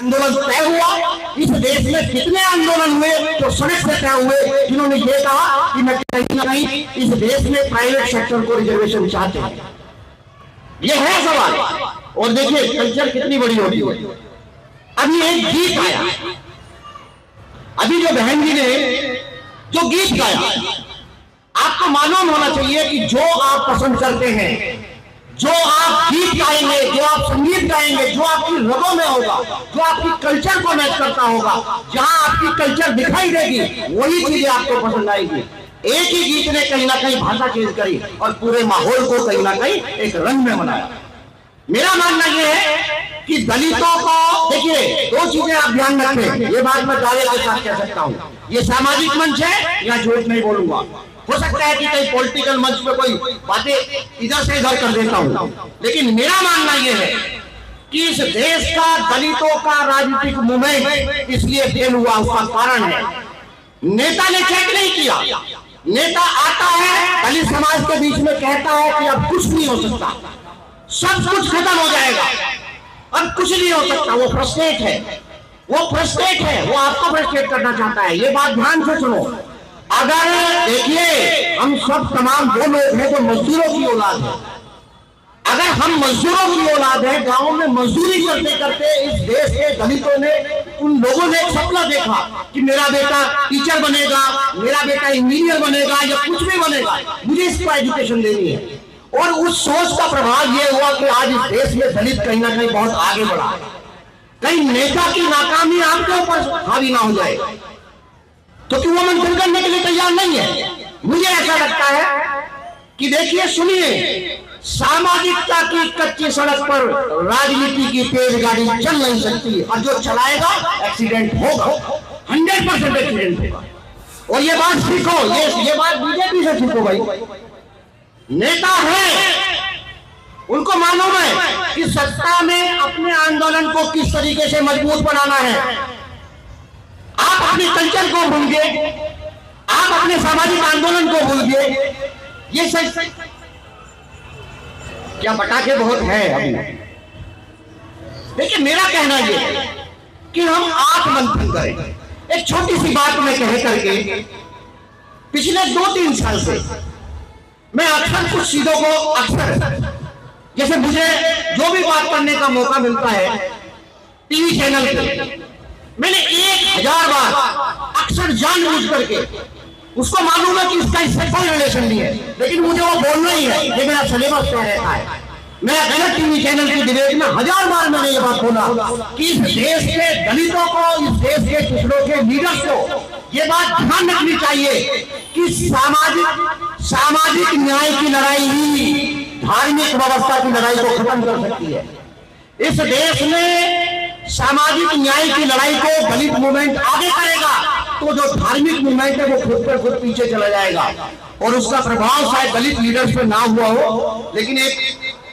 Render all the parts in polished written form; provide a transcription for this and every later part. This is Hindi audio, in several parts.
आंदोलन तय हुआ। इस देश में कितने आंदोलन हुए तो सड़क से तय हुए, जिन्होंने ये कहा कि मैं कहीं ना कहीं इस देश में प्राइवेट सेक्टर को रिजर्वेशन चाहते हैं। ये है सवाल। और देखिए कल्चर कितनी बड़ी होती है। अभी एक गीत आया, अभी जो बहन जी ने जो गीत गाया, आपको मालूम होना चाहिए कि जो आप पसंद करते हैं, जो आप गीत गाएंगे, जो आप संगीत गाएंगे, जो आपकी रगों में होगा, जो आपकी कल्चर को मैच करता होगा, जहां आपकी कल्चर दिखाई देगी, वही चीजें आपको पसंद आएगी। एक ही गीत ने कहीं ना कहीं भाषा चेंज करी और पूरे माहौल को कहीं ना कहीं एक रंग में बनाया। मेरा मानना यह है कि दलितों को, देखिए दो चीजें आप ध्यान रखें, ये बात मैं दावे के साथ कह सकता हूं, ये सामाजिक मंच है या झूठ नहीं बोलूंगा। हो सकता है कि कई पॉलिटिकल मंच में कोई बातें इधर से इधर कर देता हूं, लेकिन मेरा मानना यह है कि इस देश का दलितों का राजनीतिक मूवमेंट इसलिए फेल हुआ, उसका कारण है नेता ने चेक नहीं किया। नेता आता है, दलित समाज के बीच में कहता है कि अब कुछ नहीं हो सकता, सब कुछ खत्म हो जाएगा, अब कुछ नहीं हो सकता। वो फ्रस्ट्रेट है, वो आपको फ्रस्ट्रेट करना चाहता है। ये बात ध्यान से सुनो। अगर देखिए हम सब तमाम वो लोग हैं जो मजदूरों की औलाद है, अगर हम मजदूरों की औलाद है, गांव में मजदूरी करते करते इस देश के दलितों ने, उन लोगों ने एक सपना देखा कि मेरा बेटा टीचर बनेगा, मेरा बेटा इंजीनियर बनेगा या कुछ भी बनेगा, मुझे इसको एजुकेशन देनी है। और उस सोच का प्रभाव यह हुआ कि आज इस देश में दलित कहीं ना कहीं बहुत आगे बढ़ा। कहीं नेता की नाकामी आपके ऊपर हावी ना हो जाए, क्योंकि वो मंथन करने के लिए तैयार नहीं है। मुझे ऐसा लगता है कि देखिए सुनिए, सामाजिकता की कच्ची सड़क पर राजनीति की तेज गाड़ी चल नहीं सकती, और जो चलाएगा एक्सीडेंट होगा, 100% एक्सीडेंट होगा। और ये बात सीखो, ये बात बीजेपी से सीखो भाई। नेता है, उनको मालूम है कि सत्ता में अपने आंदोलन को किस तरीके से मजबूत बनाना है। आप अपने कल्चर को भूल गए, आप अपने सामाजिक आंदोलन को भूल गए। ये सही क्या पटाखे बहुत है अभी। देखिए मेरा कहना ये है कि हम आत्ममंथन करें। एक छोटी सी बात में कह करके, पिछले 2-3 साल से मैं अक्सर कुछ चीजों को, अक्सर जैसे मुझे जो भी बात करने का मौका मिलता है टीवी चैनल पे, मैंने 1000 बार अक्सर जानबूझ करके, उसको मालूम है कि इसका इससे कोई रिलेशन नहीं है, लेकिन मुझे वो बोलना ही है, ये मेरा सिलेबस तय रहता है। मैं गलत टीवी चैनल की डिबेट में 1000 बार मैंने ये बात बोला कि इस देश के दलितों को, इस देश के पिछड़ों के लीडर्स को ये बात ध्यान रखनी चाहिए कि सामाजिक न्याय की लड़ाई ही धार्मिक व्यवस्था की लड़ाई को खत्म कर सकती है। इस देश में सामाजिक न्याय की लड़ाई को दलित मूवमेंट आगे करेगा तो जो धार्मिक मूवमेंट है वो खुद पर खुद पीछे चला जाएगा, और उसका प्रभाव शायद दलित लीडर्स पे ना हुआ हो, लेकिन एक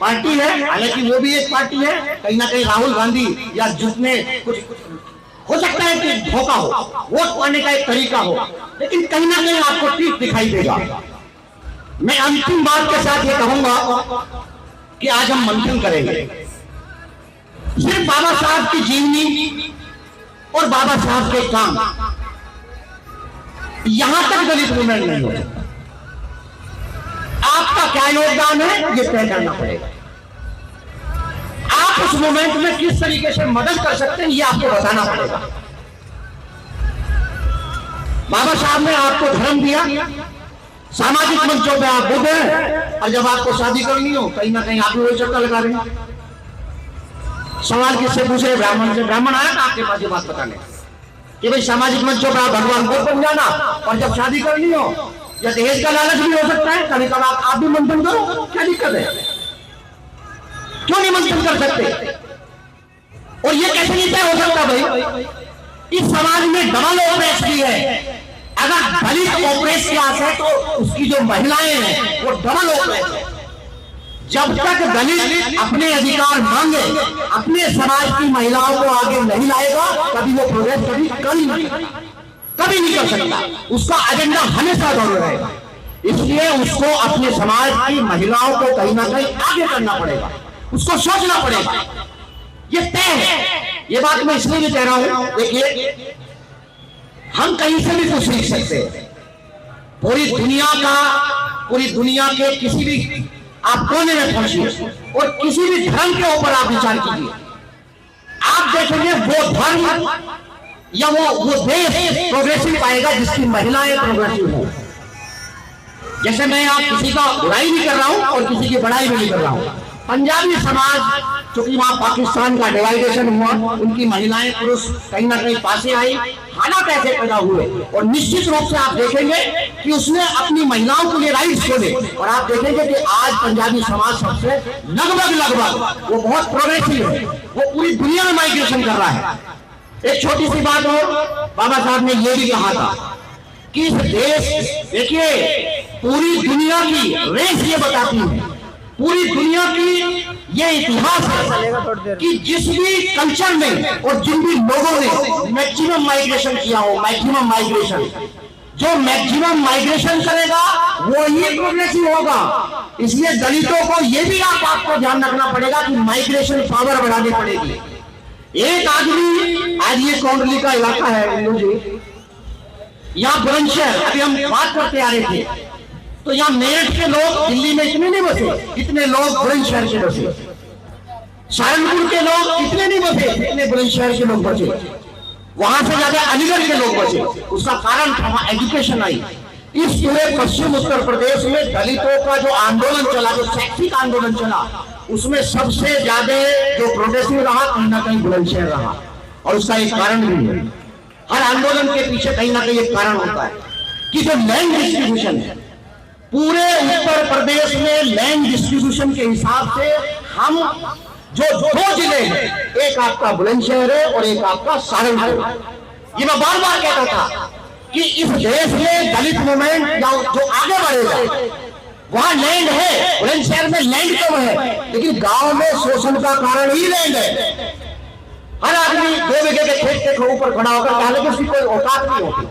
पार्टी है, हालांकि वो भी एक पार्टी है, कहीं ना कहीं राहुल गांधी या जिसने कुछ हो सकता है कि धोखा हो, वोट पाने का एक तरीका हो, लेकिन कहीं ना कहीं आपको ठीक दिखाई देगा। मैं अंतिम बात के साथ ये कहूंगा कि आज हम मंथन करेंगे। सिर्फ बाबा साहब की जीवनी और बाबा साहब के काम, यहां तक दलित मूवमेंट नहीं हो सकता। आपका क्या योगदान है ये तय करना पड़ेगा। आप उस मूवमेंट में किस तरीके से मदद कर सकते हैं ये आपको बताना पड़ेगा। बाबा साहब ने आपको धर्म दिया, सामाजिक मंचों पे आप बुद्ध हैं, और जब आपको शादी करनी हो कहीं ना कहीं आप भी वही चक्कर लगा रहे हैं। सवाल किससे पूछ रहे? ब्राह्मण से। ब्राह्मण आया था आपके पास ये बात बताने कि भाई सामाजिक मंचों पर आप भगवान को बन जाना, और जब शादी करनी हो या दहेज का लालच भी हो सकता है, कभी कभी आप भी मंथन करो, क्या दिक्कत है? क्यों नहीं मंथन कर सकते? और ये कैसे नहीं तय हो सकता भाई? इस समाज में डबल ओप्रेस भी है। अगर दलित ओप्रेस क्लास है तो उसकी जो महिलाएं हैं वो डबल ओप्रेस है। जब तक दलित अपने अधिकार मांगे, अपने समाज की महिलाओं को आगे नहीं लाएगा, कभी वो प्रोग्रेस कभी नहीं कर सकता। उसका एजेंडा हमेशा दौड़ रहेगा। इसलिए उसको अपने समाज की महिलाओं को कहीं ना कहीं आगे करना पड़ेगा, उसको सोचना पड़ेगा। ये तय है ये बात मैं इसलिए भी कह रहा हूं, देखिए हम कहीं से भी कुछ सीख सकते हैं। पूरी दुनिया के किसी भी आप कोने में पहुंचिए और किसी भी धर्म के ऊपर आप विचार कीजिए, आप देखेंगे वो धर्म या वो देश प्रोग्रेसिव पाएगा जिसकी महिलाएं प्रोग्रेसिव हो। जैसे मैं आप किसी का बुराई नहीं कर रहा हूं और किसी की बड़ाई भी नहीं कर रहा हूं। पंजाबी समाज, चूंकि वहां पाकिस्तान का डिवाइडेशन हुआ, उनकी महिलाएं पुरुष कहीं ना कहीं पासे आई, हालात ऐसे पैदा हुए और निश्चित रूप से आप देखेंगे कि उसने अपनी महिलाओं के लिए राइट्स खोले और आप देखेंगे कि आज पंजाबी समाज सबसे लगभग वो बहुत प्रोग्रेसिव है, वो पूरी दुनिया में माइग्रेशन कर रहा है। एक छोटी सी बात और, बाबा साहब ने यह भी कहा था कि इस देश, देखिए पूरी दुनिया की रेस ये बताती है, पूरी दुनिया की ये इतिहास है कि जिस भी कल्चर में और जिन भी लोगों ने मैक्सिमम माइग्रेशन किया हो, मैक्सिमम माइग्रेशन, जो मैक्सिमम माइग्रेशन करेगा वो ही प्रोग्रेसिव होगा। इसलिए दलितों को ये भी आपको ध्यान रखना पड़ेगा कि माइग्रेशन पावर बढ़ानी पड़ेगी। एक आदमी, आज ये कौंडली का इलाका है इंदू जी, यहाँ बुलंदशहर, अभी हम बात करते आ रहे थे, तो यहाँ मेरठ के लोग दिल्ली में इतने नहीं बसे जितने लोग बुलंदशहर के बसे, सहारनपुर के लोग इतने नहीं बसे जितने बुलंदशहर के लोग बचे, वहां से ज्यादा अलीगढ़ के लोग बचे। उसका कारण था एजुकेशन आई। इस पूरे पश्चिम उत्तर प्रदेश में दलितों का जो आंदोलन चला, जो शैक्षिक आंदोलन चला, उसमें सबसे ज्यादा जो प्रोग्रेसिव रहा कहीं ना कहीं बुलंदशहर रहा। और उसका एक कारण भी है, हर आंदोलन के पीछे कहीं ना कहीं एक कारण होता है कि जो लैंड डिस्ट्रीब्यूशन है पूरे उत्तर प्रदेश में, लैंड डिस्ट्रीब्यूशन के हिसाब से हम जो दो जिले हैं, एक आपका बुलंदशहर है और एक आपका सहारनपुर। ये मैं बार बार कहता था कि इस देश में दलित मूवमेंट जो आगे बढ़ेगा, वहां लैंड है, बुलंदशहर में लैंड कम है, लेकिन गांव में शोषण का कारण ही लैंड है। हर आदमी 2 बीघे के खेत के ऊपर खड़ा होकर कहने की उसकी कोई औकात नहीं होती,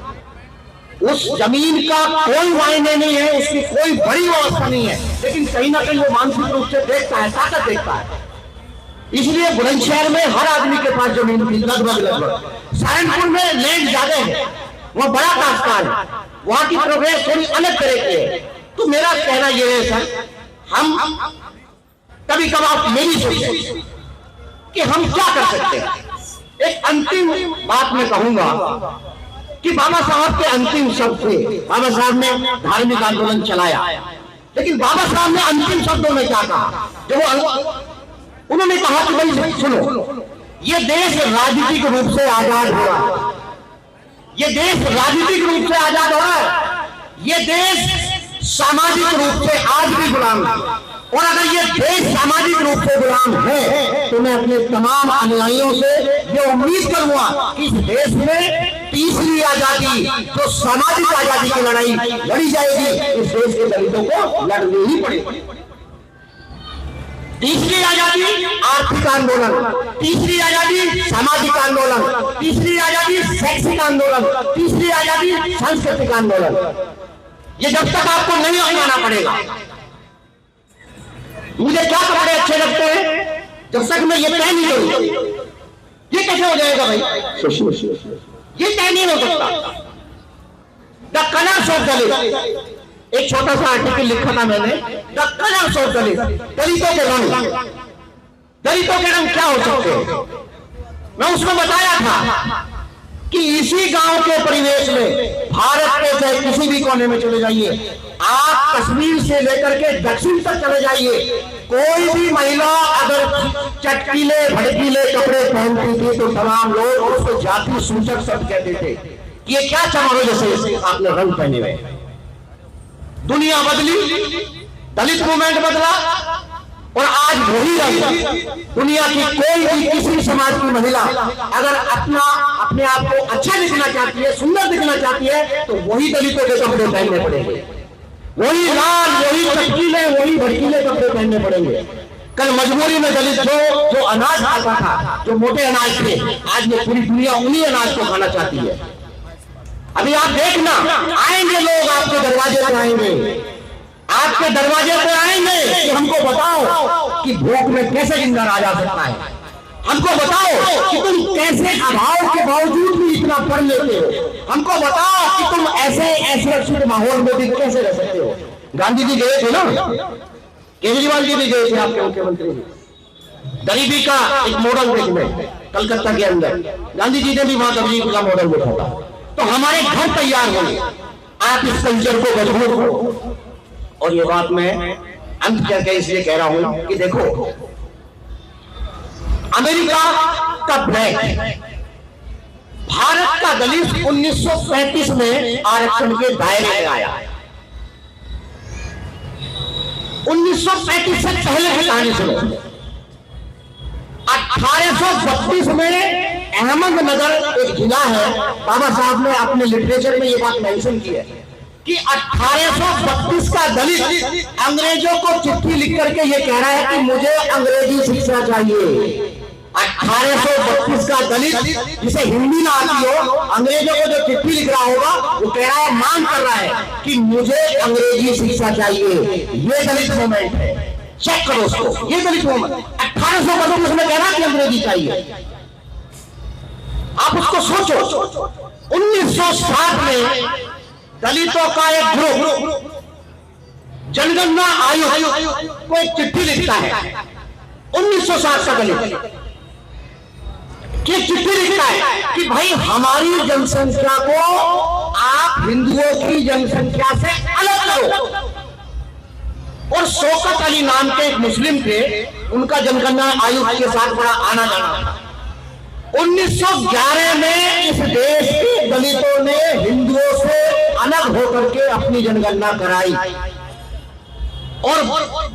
उस जमीन का कोई मायने नहीं है, उसकी कोई बड़ी व्यवस्था नहीं है, लेकिन कहीं ना कहीं वो मानसिक रूप से देखता है, ताकत देखता है। इसलिए बुलंदशहर में हर आदमी के पास जमीन थी, लगभग। सहारनपुर में लैंड ज्यादा है, वह बड़ा काश्तकार है, वहां की प्रोग्रेस थोड़ी अलग तरह की है। तो मेरा कहना यह है सर, हम कभी कभार मेरी सोच कि हम क्या कर सकते हैं। एक अंतिम बात मैं कहूंगा कि बाबा साहब के अंतिम शब्द थे, बाबा साहब ने धार्मिक आंदोलन चलाया, लेकिन बाबा साहब ने अंतिम शब्दों में क्या कहा, जब उन्होंने कहा कि भाई सुनो, ये देश राजनीतिक रूप से आजाद हो रहा है, ये देश राजनीतिक रूप से आजाद हो रहा है, ये देश सामाजिक रूप से आज भी गुलाम है, और अगर ये देश सामाजिक रूप से गुलाम है तो मैं अपने तमाम अनुयायियों से ये उम्मीद करूंगा कि इस देश में तीसरी आजादी, जो सामाजिक आजादी की लड़ाई लड़ी जाएगी, इस देश के दलितों को लड़नी ही पड़ेगी। तीसरी आजादी आर्थिक आंदोलन, तीसरी आजादी सामाजिक आंदोलन, तीसरी आजादी शैक्षिक आंदोलन, तीसरी आजादी सांस्कृतिक आंदोलन। ये जब तक आपको नहीं अपनाना पड़ेगा, मुझे क्या कपड़े अच्छे लगते हैं जब तक मैं ये तय नहीं करूं, ये कैसे हो जाएगा भाई? ये तय नहीं हो सकता। द कलर्स ऑफ दलित, एक छोटा सा आर्टिकल लिखा था मैंने, द कलर्स ऑफ दलित, दलितों के रंग, दलितों के रंग क्या हो सकते हैं। मैं उसमें बताया था कि इसी गांव के परिवेश में भारत के चाहे किसी भी कोने में चले जाइए, आप कश्मीर से लेकर के दक्षिण तक चले जाइए, कोई भी महिला अगर चटकीले भड़कीले कपड़े पहनती थी तो तमाम लोग उसको जाति सूचक शब्द कहते थे कि ये क्या चमड़ो जैसे आपने रंग पहने हुए। दुनिया बदली, दलित मूवमेंट बदला, और आज वही रंग दुनिया की कोई भी किसी समाज की महिला अगर अपने आप को अच्छा दिखना चाहती है, सुंदर दिखना चाहती है, तो वही दलितों के कपड़े पहनने पड़ेंगे, वही लाल, वही चटकीले, वही भड़कीले कपड़े पहनने पड़ेंगे। कल मजबूरी में दलित जो अनाज खाता था, जो मोटे अनाज थे, आज ये पूरी दुनिया उन्हीं अनाज को खाना चाहती है। अभी आप देखना, आएंगे लोग आपके दरवाजे पर, आएंगे आपके दरवाजे पर आएंगे कि हमको बताओ कि भूख में कैसे जिंदा रहा जा सकता है, हमको बताओ कि तुम कैसे अभाव के बावजूद भी इतना पढ़ लेते हो। हमको बताओ कि तुम ऐसे असुरक्षित माहौल में भी कैसे रह सकते हो। गांधी जी गए थे ना, केजरीवाल जी भी गए थे, आपके मुख्यमंत्री जी, गरीबी का एक मॉडल देखने कलकत्ता के अंदर। गांधी जी ने भी वहां गरीबी का मॉडल देखा था। तो हमारे घर तैयार होंगे, आप इस कल्चर को मजबूत करो। और ये बात मैं अंत करके इसलिए कह रहा हूं कि देखो, अमेरिका का ब्लैक, भारत का दलित 1935 में आरक्षण के दायरे में आया। 1935 से पहले की कहानी सुनो। 1832 में अहमदनगर एक जिला है, बाबा साहब ने अपने लिटरेचर में ये बात मेंशन की है कि 1832 का दलित अंग्रेजों को चिट्ठी लिख करके ये कह रहा है कि मुझे अंग्रेजी शिक्षा चाहिए। 1832 का दलित, जिसे हिंदी ना आती हो, अंग्रेजों को जो चिट्ठी लिख रहा होगा, वो कह रहा है, मांग कर रहा है कि मुझे अंग्रेजी शिक्षा चाहिए। ये दलित मूवमेंट है, चेक करो उसको, ये दलित मूवमेंट 1832 में कह रहा है कि अंग्रेजी चाहिए। आप उसको सोचो, 1960 में दलितों का एक ग्रुप जनगणना आयोग को एक चिट्ठी लिखता है। 1960 का दलित कि चिट्ठी लिखता है कि भाई हमारी जनसंख्या को आप हिंदुओं की जनसंख्या से अलग करो। और शौकत अली नाम के एक मुस्लिम थे, उनका जनगणना आयोग के साथ बड़ा आना जाना था। 1911 में इस देश के दलितों ने हिंदुओं से अलग होकर के अपनी जनगणना कराई। और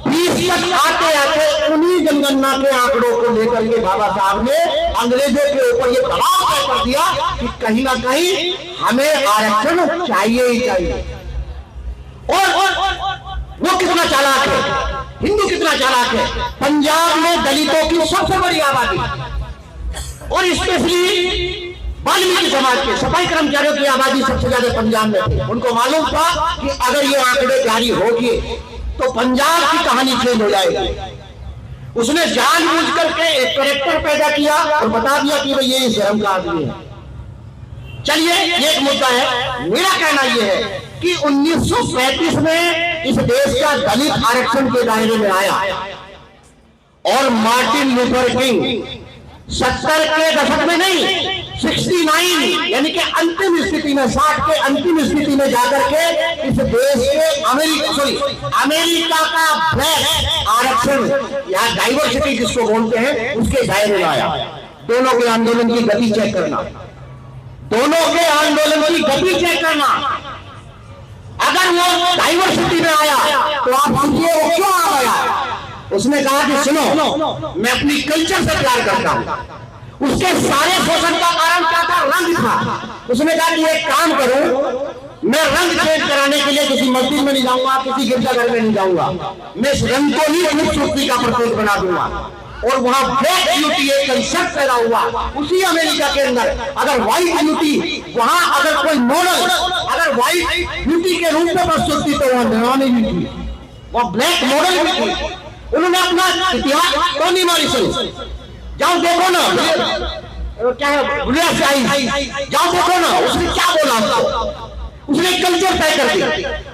20 तक आते आते उन्हीं जनगणना के आंकड़ों को लेकर के बाबा साहब ने अंग्रेजों के ऊपर ये दबाव तय कर दिया कि कहीं ना कहीं हमें आरक्षण चाहिए ही चाहिए। और वो कितना चालाक है, हिंदू कितना चालाक है। पंजाब में दलितों की सबसे बड़ी आबादी, और स्पेशली वाल्मीकि समाज के सफाई कर्मचारियों की आबादी सबसे ज्यादा पंजाब में थी। उनको मालूम था कि अगर ये आंकड़े जारी होगी तो पंजाब की कहानी चेंज हो जाएगी। उसने जानबूझ करके एक कैरेक्टर पैदा किया और बता दिया कि भाई ये इस धर्म का आदमी है। चलिए, ये एक मुद्दा है। मेरा कहना यह है कि 1935 में इस देश का दलित आरक्षण के दायरे में आया और मार्टिन लूथर किंग 70 के दशक में नहीं, 69 यानी कि अंतिम स्थिति में, 60 के अंतिम स्थिति में जाकर के इस देश के अमेरिका का ब्लैक आरक्षण या डाइवर्सिटी जिसको बोलते हैं, उसके दायरे में आया। दोनों के आंदोलन की गति चेक करना, दोनों के आंदोलन की गति चेक करना। अगर वो डाइवर्सिटी में आया तो आप समझिए वो क्यों आ गया। उसने कहा कि सुनो, मैं अपनी कल्चर से प्यार करता हूं। उसके सारे शोषण का कारण क्या था? रंग था। उसने कहा कि एक काम करूं, मैं रंग चेंज कराने के लिए किसी मस्जिद में नहीं जाऊंगा, किसी गिरजाघर में नहीं जाऊंगा, मैं इस रंग को ही खूबसूरती का प्रतीक बना दूंगा। और वहां ब्लैक ब्यूटी एक कंसेप्ट पैदा हुआ उसी अमेरिका के अंदर। अगर व्हाइट ब्यूटी वहां, अगर कोई मॉडल अगर व्हाइट ब्यूटी के रूप में प्रस्तुत थी तो वहां नरवानी भी थी, वहां ब्लैक मॉडल भी थी। उन्होंने अपना इतिहास टोनी मॉरिसन, जाओ देखो ना, क्या है बुलिया शाही, जाओ देखो ना, उसने क्या बोला। उसने कल्चर तय कर दिया।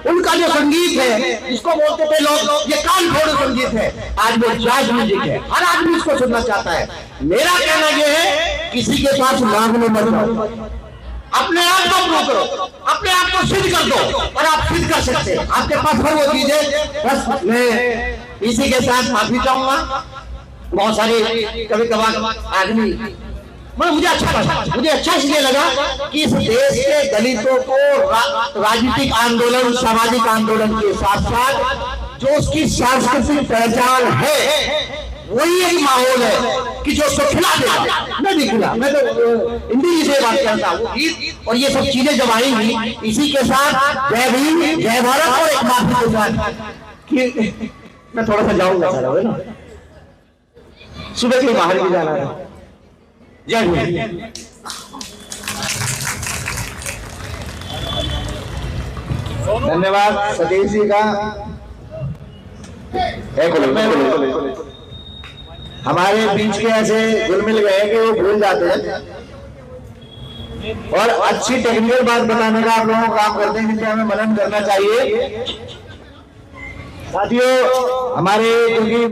उनका जो संगीत है, इसको बोलते थे लोग ये कान फोड़ संगीत है, आज वो जैज म्यूजिक है। हर आदमी इसको सुनना चाहता है। मेरा कहना यह है, किसी के पास मांगने मत जाओ, अपने आप को प्रूव करो, अपने आप को सिद्ध कर दो। और आप सिद्ध कर सकते हैं, आपके पास हर वो चीज है। बस मैं इसी के साथ माफी चाहूंगा। बहुत सारे कभी कभार आदमी, मुझे अच्छा लगा, मुझे अच्छा इसलिए लगा कि इस देश के दलितों को राजनीतिक आंदोलन, सामाजिक आंदोलन के साथ साथ जो उसकी सांस्कृतिक पहचान है, वही एक माहौल है कि जो उसको खिला देगा। मैं नहीं खिला, मैं तो हिंदी से बात करता हूँ। गीत और ये सब चीजें जब आएंगी, इसी के साथ जय भीम, जय भारत और एक माफी के साथ कि मैं थोड़ा सा जाऊंगा सर, है ना, सुबह के बाहर भी जाना है। जय भीम। धन्यवाद सतीश जी का। हमारे बीच के ऐसे घुल मिल गए कि वो भूल जाते हैं और अच्छी टेक्निकल बात बताने का आप लोगों को काम करते हैं, जिससे हमें मनन करना चाहिए। साथियों, हमारे क्योंकि